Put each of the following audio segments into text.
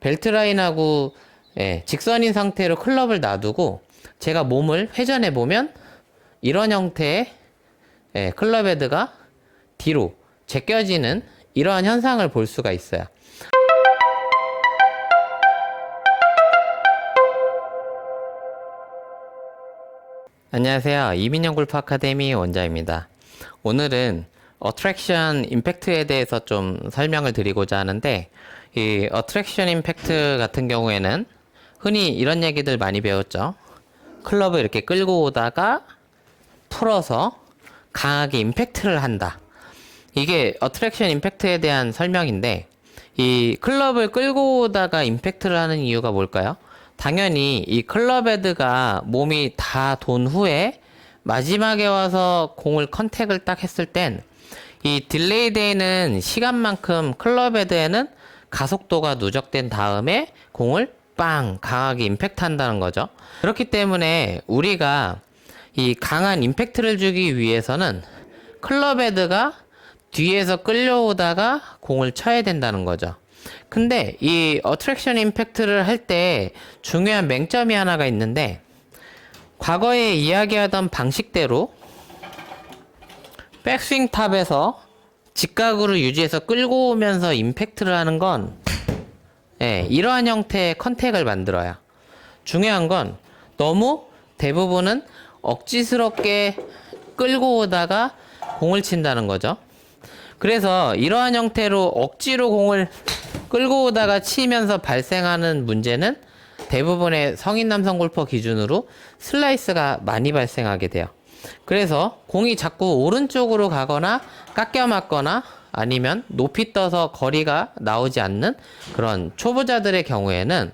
벨트 라인하고 직선인 상태로 클럽을 놔두고 제가 몸을 회전해 보면 이런 형태의 클럽 헤드가 뒤로 제껴지는 이러한 현상을 볼 수가 있어요. 안녕하세요. 이민영 골프 아카데미 원장입니다. 오늘은 어트랙션 임팩트에 대해서 좀 설명을 드리고자 하는데, 이 어트랙션 임팩트 같은 경우에는 흔히 이런 얘기들 많이 배웠죠. 클럽을 이렇게 끌고 오다가 풀어서 강하게 임팩트를 한다. 이게 어트랙션 임팩트에 대한 설명인데, 이 클럽을 끌고 오다가 임팩트를 하는 이유가 뭘까요? 당연히 이 클럽 헤드가 몸이 다 돈 후에 마지막에 와서 공을 컨택을 딱 했을 땐 이 딜레이 되는 시간만큼 클럽 헤드에는 가속도가 누적된 다음에 공을 빵 강하게 임팩트 한다는 거죠. 그렇기 때문에 우리가 이 강한 임팩트를 주기 위해서는 클럽 헤드가 뒤에서 끌려오다가 공을 쳐야 된다는 거죠. 근데 이 어트랙션 임팩트를 할 때 중요한 맹점이 하나가 있는데, 과거에 이야기하던 방식대로 백스윙 탑에서 직각으로 유지해서 끌고 오면서 임팩트를 하는 건 이러한 형태의 컨택을 만들어요. 중요한 건 너무 대부분은 억지스럽게 끌고 오다가 공을 친다는 거죠. 그래서 이러한 형태로 억지로 공을 끌고 오다가 치면서 발생하는 문제는 대부분의 성인 남성 골퍼 기준으로 슬라이스가 많이 발생하게 돼요. 그래서 공이 자꾸 오른쪽으로 가거나 깎여 맞거나 아니면 높이 떠서 거리가 나오지 않는 그런 초보자들의 경우에는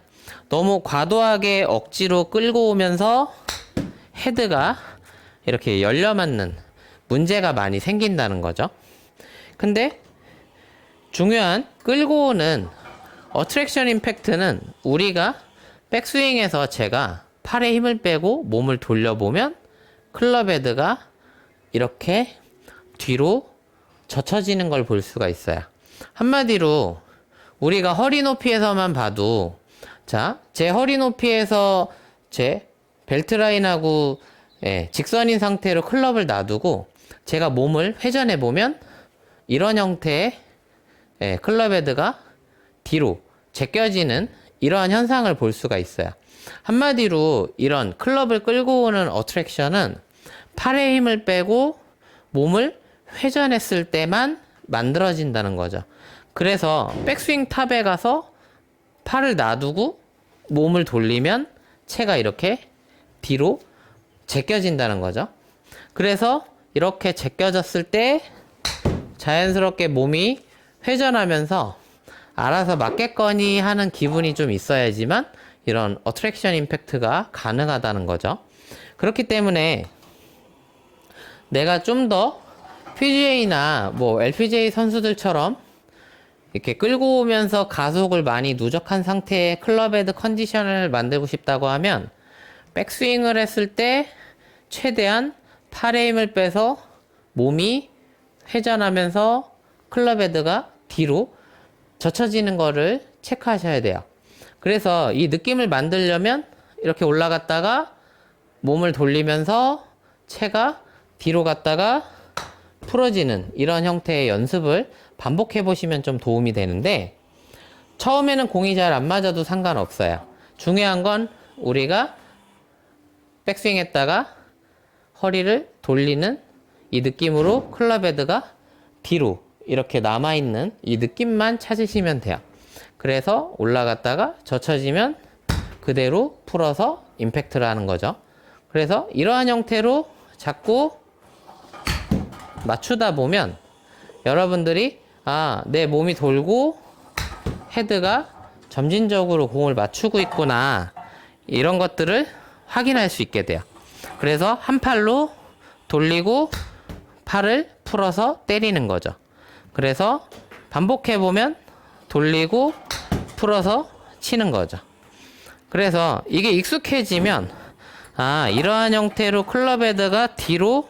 너무 과도하게 억지로 끌고 오면서 헤드가 이렇게 열려 맞는 문제가 많이 생긴다는 거죠. 근데 중요한 끌고 오는 어트랙션 임팩트는 우리가 백스윙에서 제가 팔에 힘을 빼고 몸을 돌려보면 클럽 헤드가 이렇게 뒤로 젖혀지는 걸 볼 수가 있어요. 한마디로 우리가 허리 높이에서만 봐도, 자, 제 허리 높이에서 제 벨트 라인하고 직선인 상태로 클럽을 놔두고 제가 몸을 회전해 보면 이런 형태의 클럽 헤드가 뒤로 제껴지는 이러한 현상을 볼 수가 있어요. 한마디로 이런 클럽을 끌고 오는 어트랙션은 팔에 힘을 빼고 몸을 회전했을 때만 만들어진다는 거죠. 그래서 백스윙 탑에 가서 팔을 놔두고 몸을 돌리면 채가 이렇게 뒤로 제껴진다는 거죠. 그래서 이렇게 제껴졌을 때 자연스럽게 몸이 회전하면서 알아서 맞겠거니 하는 기분이 좀 있어야지만 이런 어트랙션 임팩트가 가능하다는 거죠. 그렇기 때문에 내가 좀 더 PGA나 뭐 LPGA 선수들처럼 이렇게 끌고 오면서 가속을 많이 누적한 상태의 클럽 헤드 컨디션을 만들고 싶다고 하면 백스윙을 했을 때 최대한 팔에 힘을 빼서 몸이 회전하면서 클럽 헤드가 뒤로 젖혀지는 거를 체크하셔야 돼요. 그래서 이 느낌을 만들려면 이렇게 올라갔다가 몸을 돌리면서 채가 뒤로 갔다가 풀어지는 이런 형태의 연습을 반복해 보시면 좀 도움이 되는데, 처음에는 공이 잘 안 맞아도 상관없어요. 중요한 건 우리가 백스윙 했다가 허리를 돌리는 이 느낌으로 클럽 헤드가 뒤로 이렇게 남아있는 이 느낌만 찾으시면 돼요. 그래서 올라갔다가 젖혀지면 그대로 풀어서 임팩트를 하는 거죠. 그래서 이러한 형태로 자꾸 맞추다 보면 여러분들이 내 몸이 돌고 헤드가 점진적으로 공을 맞추고 있구나, 이런 것들을 확인할 수 있게 돼요. 그래서 한 팔로 돌리고 팔을 풀어서 때리는 거죠. 그래서 반복해보면 돌리고 풀어서 치는 거죠. 그래서 이게 익숙해지면 이러한 형태로 클럽 헤드가 뒤로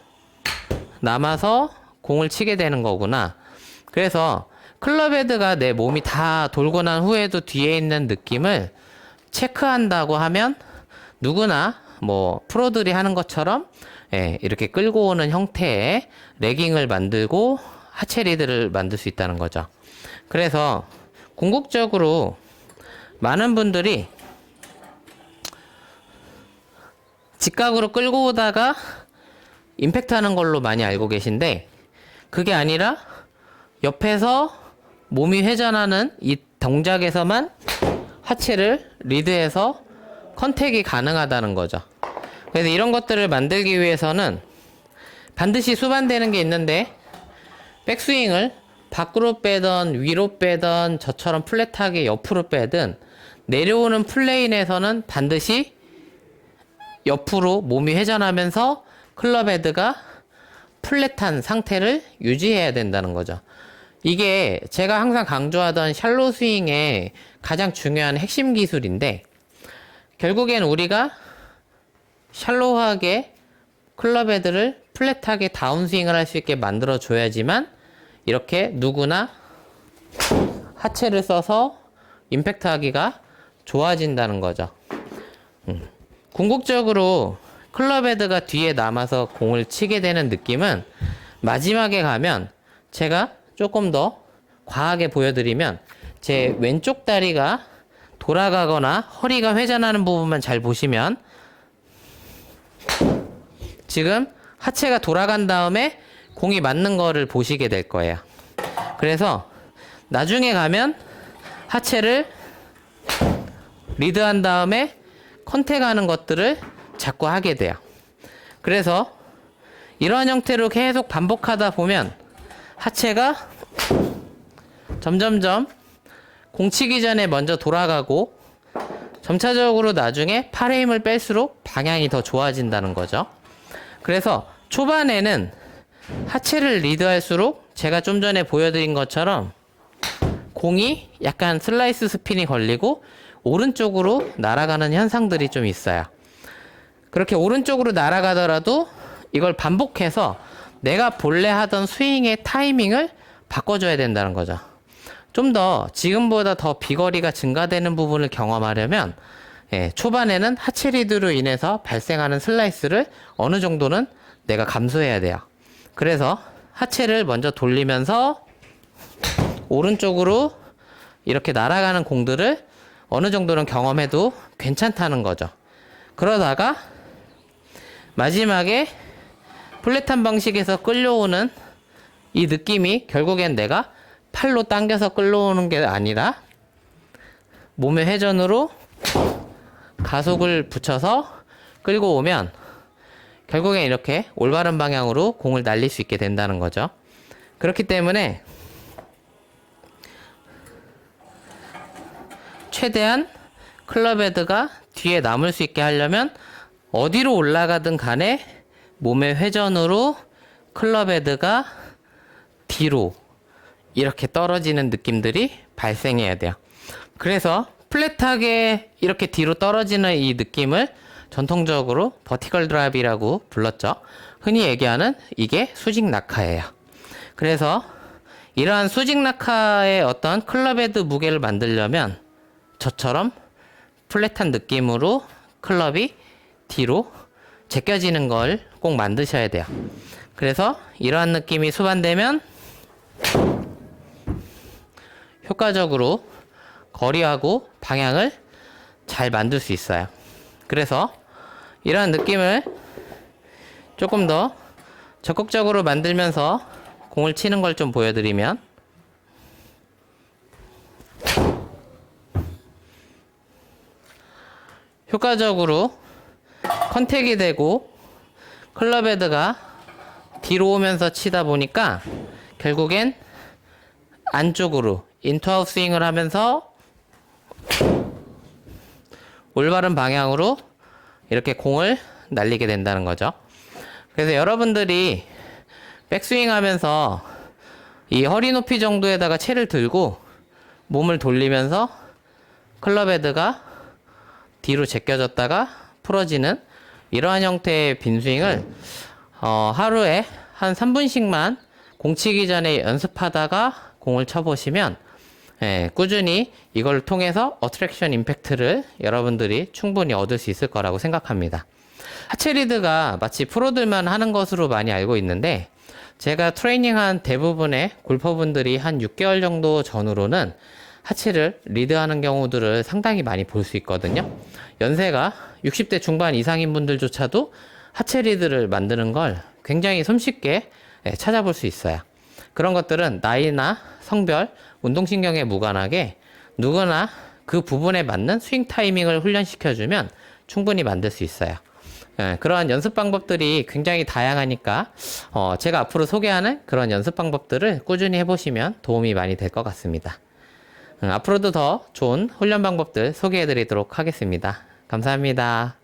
남아서 공을 치게 되는 거구나. 그래서 클럽헤드가 내 몸이 다 돌고 난 후에도 뒤에 있는 느낌을 체크한다고 하면 누구나 뭐 프로들이 하는 것처럼 이렇게 끌고 오는 형태의 레깅을 만들고 하체 리드를 만들 수 있다는 거죠. 그래서 궁극적으로 많은 분들이 직각으로 끌고 오다가 임팩트 하는 걸로 많이 알고 계신데, 그게 아니라 옆에서 몸이 회전하는 이 동작에서만 하체를 리드해서 컨택이 가능하다는 거죠. 그래서 이런 것들을 만들기 위해서는 반드시 수반되는 게 있는데, 백스윙을 밖으로 빼던 위로 빼던 저처럼 플랫하게 옆으로 빼든 내려오는 플레인에서는 반드시 옆으로 몸이 회전하면서 클럽 헤드가 플랫한 상태를 유지해야 된다는 거죠. 이게 제가 항상 강조하던 샬로 스윙의 가장 중요한 핵심 기술인데, 결국엔 우리가 샬로하게 클럽 헤드를 플랫하게 다운스윙을 할 수 있게 만들어 줘야지만 이렇게 누구나 하체를 써서 임팩트 하기가 좋아진다는 거죠. 궁극적으로 클럽 헤드가 뒤에 남아서 공을 치게 되는 느낌은 마지막에 가면, 제가 조금 더 과하게 보여드리면 제 왼쪽 다리가 돌아가거나 허리가 회전하는 부분만 잘 보시면 지금 하체가 돌아간 다음에 공이 맞는 거를 보시게 될 거예요. 그래서 나중에 가면 하체를 리드한 다음에 컨택하는 것들을 자꾸 하게 돼요. 그래서 이러한 형태로 계속 반복하다 보면 하체가 점점점 공치기 전에 먼저 돌아가고 점차적으로 나중에 팔의 힘을 뺄수록 방향이 더 좋아진다는 거죠. 그래서 초반에는 하체를 리드할수록 제가 좀 전에 보여드린 것처럼 공이 약간 슬라이스 스핀이 걸리고 오른쪽으로 날아가는 현상들이 좀 있어요. 그렇게 오른쪽으로 날아가더라도 이걸 반복해서 내가 본래 하던 스윙의 타이밍을 바꿔줘야 된다는 거죠. 좀 더 지금보다 더 비거리가 증가되는 부분을 경험하려면 초반에는 하체 리드로 인해서 발생하는 슬라이스를 어느 정도는 내가 감수해야 돼요. 그래서 하체를 먼저 돌리면서 오른쪽으로 이렇게 날아가는 공들을 어느 정도는 경험해도 괜찮다는 거죠. 그러다가 마지막에 플랫한 방식에서 끌려오는 이 느낌이 결국엔 내가 팔로 당겨서 끌려오는 게 아니라 몸의 회전으로 가속을 붙여서 끌고 오면 결국엔 이렇게 올바른 방향으로 공을 날릴 수 있게 된다는 거죠. 그렇기 때문에 최대한 클럽 헤드가 뒤에 남을 수 있게 하려면 어디로 올라가든 간에 몸의 회전으로 클럽 헤드가 뒤로 이렇게 떨어지는 느낌들이 발생해야 돼요. 그래서 플랫하게 이렇게 뒤로 떨어지는 이 느낌을 전통적으로 버티컬 드랍이라고 불렀죠. 흔히 얘기하는 이게 수직 낙하예요. 그래서 이러한 수직 낙하의 어떤 클럽 헤드 무게를 만들려면 저처럼 플랫한 느낌으로 클럽이 뒤로 제껴지는 걸 꼭 만드셔야 돼요. 그래서 이러한 느낌이 수반되면 효과적으로 거리하고 방향을 잘 만들 수 있어요. 그래서 이러한 느낌을 조금 더 적극적으로 만들면서 공을 치는 걸 좀 보여드리면, 효과적으로 컨택이 되고 클럽 헤드가 뒤로 오면서 치다 보니까 결국엔 안쪽으로 인투아웃 스윙을 하면서 올바른 방향으로 이렇게 공을 날리게 된다는 거죠. 그래서 여러분들이 백스윙 하면서 이 허리 높이 정도에다가 채를 들고 몸을 돌리면서 클럽 헤드가 뒤로 제껴졌다가 풀어지는 이러한 형태의 빈스윙을 하루에 한 3분씩만 공치기 전에 연습하다가 공을 쳐보시면 꾸준히 이걸 통해서 어트랙션 임팩트를 여러분들이 충분히 얻을 수 있을 거라고 생각합니다. 하체 리드가 마치 프로들만 하는 것으로 많이 알고 있는데 제가 트레이닝한 대부분의 골퍼분들이 한 6개월 정도 전후로는 하체를 리드하는 경우들을 상당히 많이 볼 수 있거든요. 연세가 60대 중반 이상인 분들조차도 하체 리드를 만드는 걸 굉장히 손쉽게 찾아볼 수 있어요. 그런 것들은 나이나 성별, 운동신경에 무관하게 누구나 그 부분에 맞는 스윙 타이밍을 훈련시켜주면 충분히 만들 수 있어요. 그러한 연습 방법들이 굉장히 다양하니까 제가 앞으로 소개하는 그런 연습 방법들을 꾸준히 해보시면 도움이 많이 될 것 같습니다. 앞으로도 더 좋은 훈련 방법들 소개해 드리도록 하겠습니다. 감사합니다.